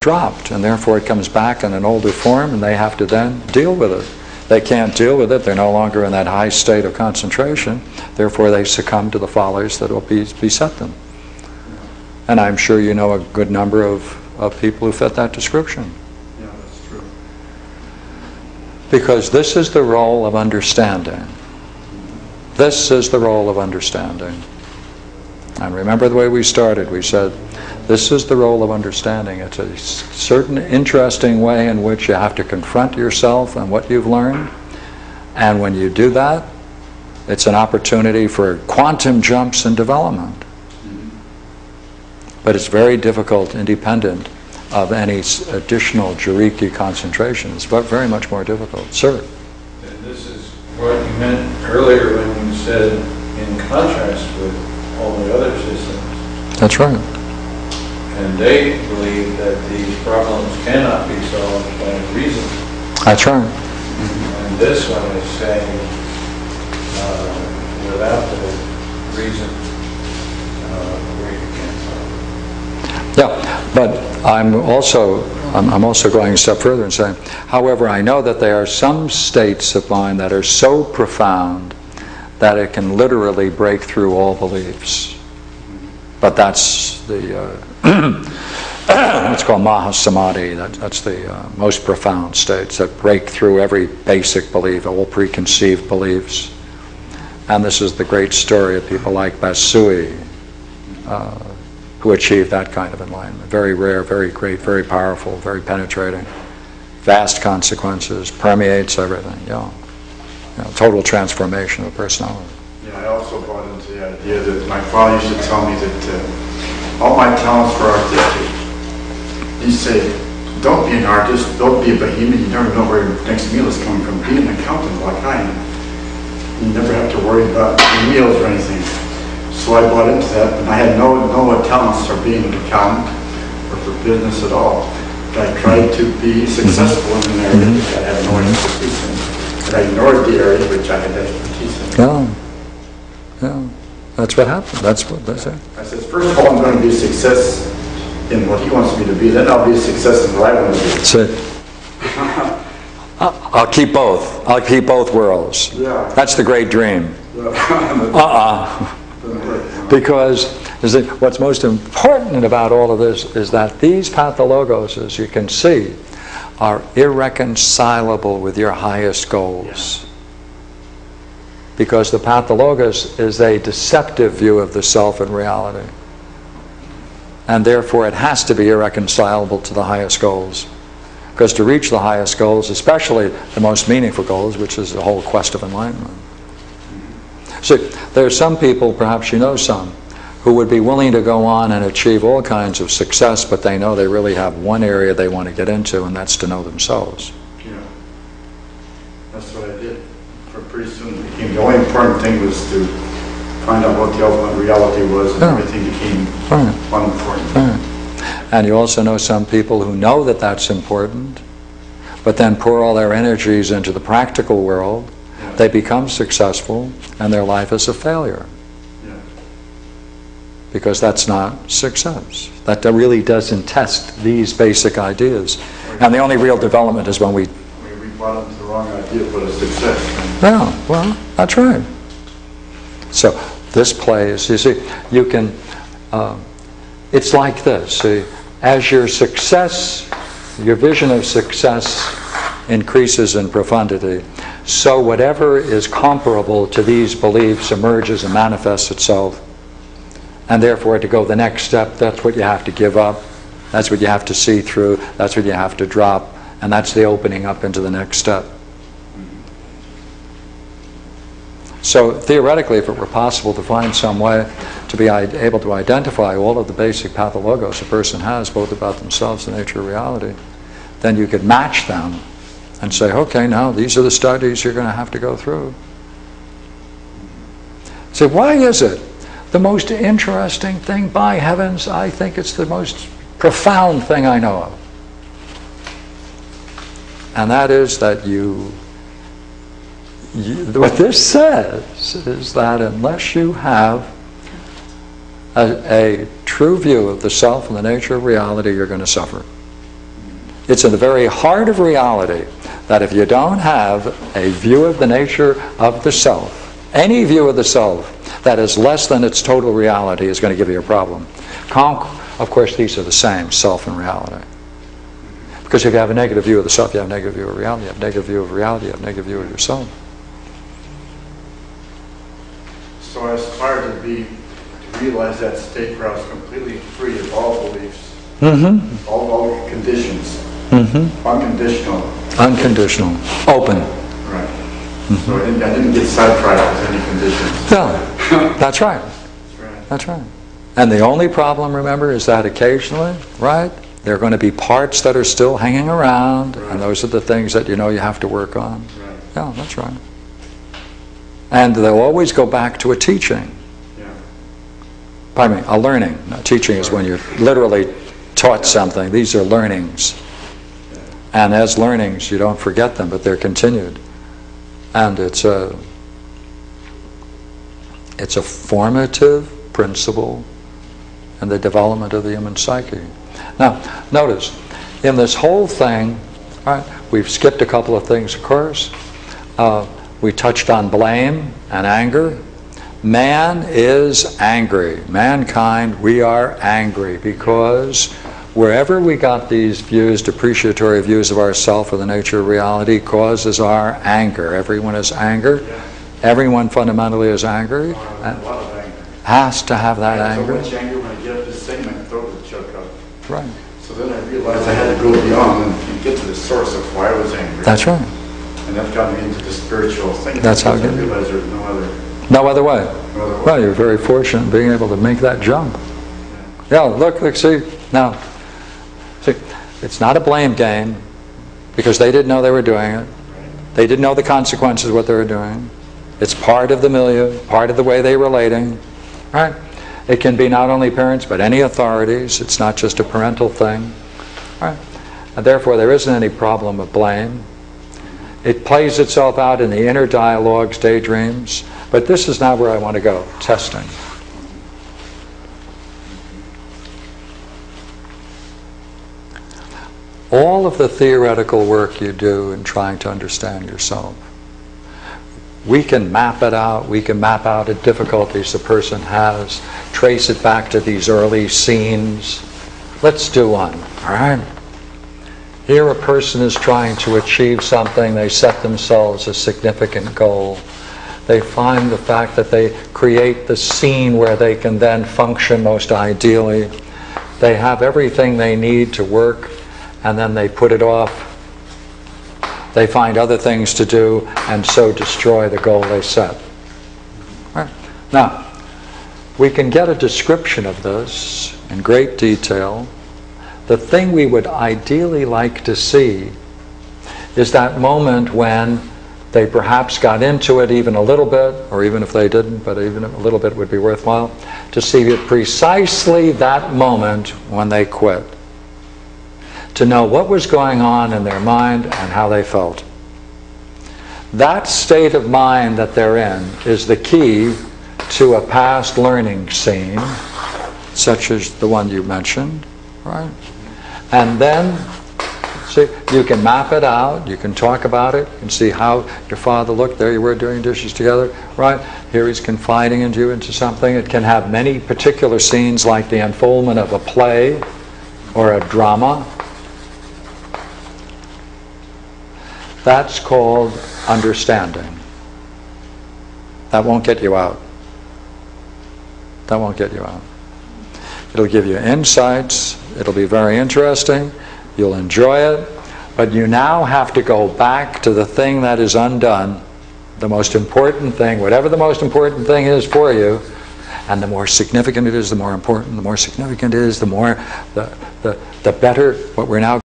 dropped, and therefore it comes back in an older form, and they have to then deal with it. They can't deal with it, they're no longer in that high state of concentration, therefore they succumb to the follies that will beset them. And I'm sure you know a good number of people who fit that description. Yeah, that's true. Because this is the role of understanding. This is the role of understanding. And remember the way we started, we said, this is the role of understanding. It's a certain interesting way in which you have to confront yourself and what you've learned. And when you do that, it's an opportunity for quantum jumps in development. But it's very difficult, independent of any additional Jiriki concentration. It's very much more difficult. Sir? And this is what you meant earlier when you said, in contrast with all the other systems. That's right. And they believe that these problems cannot be solved by reason. That's right. And this one is saying, without the reason, we can't solve it. Yeah, but I'm also going a step further and saying, however, I know that there are some states of mind that are so profound that it can literally break through all beliefs. But that's the it's called Mahasamadhi. That's the most profound states that break through every basic belief, all preconceived beliefs. And this is the great story of people like Basui, who achieved that kind of enlightenment. Very rare, very great, very powerful, very penetrating, vast consequences, permeates everything. Total transformation of personality. Yeah, I also bought into the idea that my father used to tell me that all my talents were artistic. He'd say, don't be an artist, don't be a behemoth, you never know where your next meal is coming from. Be an accountant like I am. You never have to worry about your meals or anything. So I bought into that, and I had no talents for being an accountant or for business at all. But I tried to be successful in an area that I had no expertise in. And I ignored the area which I had expertise in. Yeah, that's what happened. That's it. I said, first of all, I'm going to be a success in what he wants me to be. Then I'll be a success in what I want to be. That's it. I'll keep both. I'll keep both worlds. Yeah. That's the great dream. Because what's most important about all of this is that these pathologos, as you can see, are irreconcilable with your highest goals. Yeah. Because the pathologos is a deceptive view of the self and reality. And therefore it has to be irreconcilable to the highest goals. Because to reach the highest goals, especially the most meaningful goals, which is the whole quest of enlightenment. See, there are some people, perhaps you know some, who would be willing to go on and achieve all kinds of success, but they know they really have one area they want to get into, and that's to know themselves. Yeah. That's what I did. Pretty soon it became, the only important thing was to find out what the ultimate reality was, and everything became unimportant. Right. And you also know some people who know that that's important, but then pour all their energies into the practical world. Yeah. They become successful, and their life is a failure. Yeah. Because that's not success. That really doesn't test these basic ideas. And the only real development is when we bought into the wrong idea, but a success. Yeah, well, that's right. So this plays, you see, you can, it's like this. See, as your success, your vision of success increases in profundity, so whatever is comparable to these beliefs emerges and manifests itself. And therefore, to go the next step, that's what you have to give up. That's what you have to see through. That's what you have to drop. And that's the opening up into the next step. So theoretically, if it were possible to find some way to be able to identify all of the basic pathologos a person has, both about themselves and the nature of reality, then you could match them and say, okay, now these are the studies you're going to have to go through. So why is it the most interesting thing? By heavens, I think it's the most profound thing I know of. And that is that what this says is that unless you have a true view of the self and the nature of reality, you're going to suffer. It's in the very heart of reality that if you don't have a view of the nature of the self, any view of the self that is less than its total reality is going to give you a problem. Of course, these are the same, self and reality. Because if you have a negative view of the self, you have a negative view of reality. You have a negative view of reality, you have a negative view of yourself. So I aspire to realize that state where I was completely free of all beliefs, all conditions, unconditional. Unconditional, open. Right. So I didn't get sidetracked with any conditions. No, that's right. That's right. That's right. And the only problem, remember, is that occasionally, right, there are going to be parts that are still hanging around, and those are the things that you know you have to work on. Right. Yeah, that's right. And they'll always go back to a teaching. Yeah. Pardon me, a learning. Now, teaching is when you're literally taught something. These are learnings. And as learnings, you don't forget them, but they're continued. And it's a formative principle in the development of the human psyche. Now, notice, in this whole thing, right, we've skipped a couple of things, of course. We touched on blame and anger. Man is angry. Mankind, we are angry because wherever we got these views, depreciatory views of ourself or the nature of reality, causes our anger. Everyone is anger. Everyone fundamentally is angry. A lot of anger. Has to have that anger. So much anger when I get up to sing, my throat would choke up. Right. So then I realized I had to go beyond and get to the source of why I was angry. That's right. And that got me into the spiritual thing. That's how I it realized there's no other way. No other way. Well, you're very fortunate in being able to make that jump. Yeah, look, see, now, see, it's not a blame game because they didn't know they were doing it. They didn't know the consequences of what they were doing. It's part of the milieu, part of the way they're relating, right? It can be not only parents, but any authorities. It's not just a parental thing, right? And therefore, there isn't any problem of blame. It plays itself out in the inner dialogues, daydreams, but this is not where I want to go, testing. All of the theoretical work you do in trying to understand yourself, we can map it out, we can map out the difficulties the person has, trace it back to these early scenes. Let's do one, all right? Here a person is trying to achieve something, they set themselves a significant goal. They find the fact that they create the scene where they can then function most ideally. They have everything they need to work, and then they put it off. They find other things to do and so destroy the goal they set. Right. Now, we can get a description of this in great detail. The thing we would ideally like to see is that moment when they perhaps got into it even a little bit, or even if they didn't, but even a little bit would be worthwhile, to see it precisely that moment when they quit. To know what was going on in their mind and how they felt. That state of mind that they're in is the key to a past learning scene, such as the one you mentioned, right? And then, see, you can map it out, you can talk about it, you can see how your father looked, there you were doing dishes together, right? Here he's confiding into you into something. It can have many particular scenes like the unfoldment of a play or a drama. That's called understanding. That won't get you out. That won't get you out. It'll give you insights. It'll be very interesting. You'll enjoy it. But you now have to go back to the thing that is undone, the most important thing, whatever the most important thing is for you. And the more significant it is, the more important. The more significant it is, the more, the better what we're now